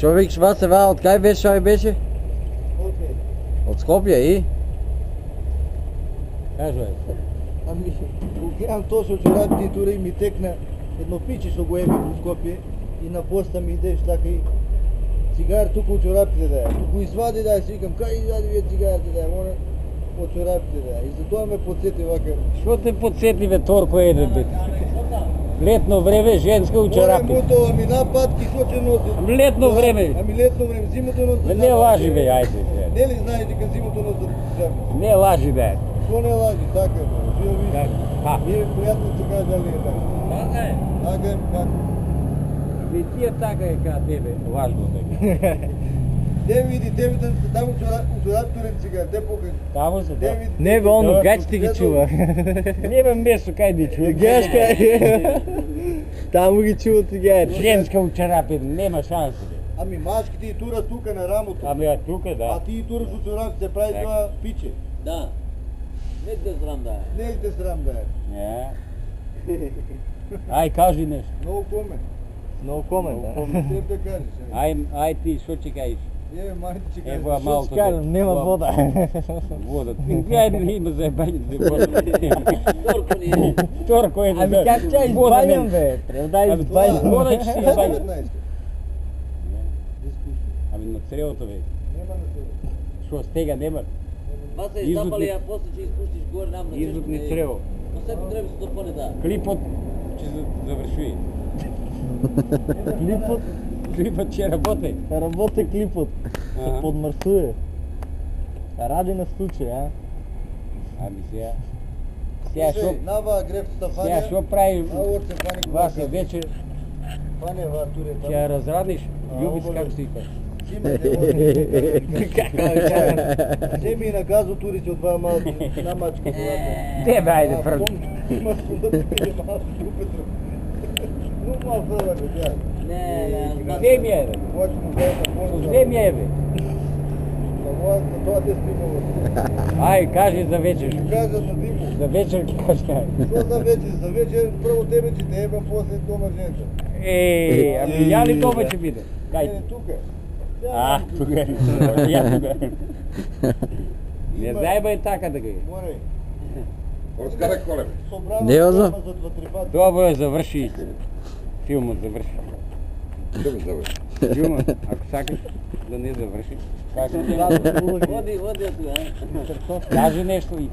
Що викаш, Васева, от кай беше, той беше? От Скопия и? Кажи, Ами, гледам точно чорапите и тури ми текна едно пиче, що го еби по Скопие и на поста ми идеш така и цигар тук от чорапите да е. Го извади да е, си викам, кай извади вие цигарите да е, моля, от чорапите да е. И затова ме подсети вака. Що те подсетли бе, Торко еде бе? Летно време, женска от чорапи. Моля мото, ами нападки, що че носи? Летно време. Ами летно време, зимото носи. Не лажи бе, айде. Не ли знаеш дека зимото носи чорапи? Не лажи бе. Що не лаги, така бе, жил виж. Как? Ние приятно сега дали е така. Така е. Така е, как? Ами тия така е ка тебе, важно бе. Де види, де види, там от чорапите цигар, де покажи. Тамо се, да. Не бе, оно гачите ги чува. Не бе, место кай да чува. Гледаш кай? Там ги чува цигари. Женска от чорапи, нема шанс бе. Ами маските и тура тука на рамото. Ами а тука А да. ти и тураш от чорапите, се прави това пиче. Да. Не те срам да е. Не ли те срам да е? Не. Ай, кажи нещо. Много комен. Много комен, да. Теб да кажеш. Ай ти, що че кажеш? Е, майде, че кажеш. Ева малко. Ще кажем, нема вода. Вода. Гледай, не има заебани за вода. Торко ни е. Торко е. Ами как тя избавям, бе? Трябва да избавим. Вода, че си избавим. Дискусия. Ами на цревото бе. Нема на тебе. Що стега нема? Баса Изот изтапали, ми- а после ще изпустиш горе нам на Изот ми чешката и- црево. Но все трябва да се допълне, да. Клипът, че завърши. Клипът, Клипът, че работи. работи клипът. Се Ага. подмърсуе. Ради на случай, а? Ами сега. Сега Слушай, що, нава грефтата сега фаня. що прави А от се фани Вася вече, Фаня ва туре. ще я разрадиш, Любич как си викаш. Взима, не може. Вземи и на газо тури се от това малко. На мачка колата. Де бе, айде, пръв. Има сумата, пиде малко Петро. Ну, малко фръла бе, тя. Не, Вземи я, бе. Почва му гледа на поле. Вземи я, бе. На това те снимало. Ай, кажи за вечер. Ще кажа на Димо. За вечер кажи. Що за вечер? За вечер първо тебе, че те ебам после дома женка. Ами я ли дома ще биде? Не, Кай. тук е. А, тука е. Я тука е. Не знае бе така да ги. Море. Оскара Колев. Собрано Не, Озо. за 2-3 пати. Добре, завърши. Филмът завърши. Добре, добре. Филмът, ако сакаш да не завърши, как? Води от това. Кажи нещо и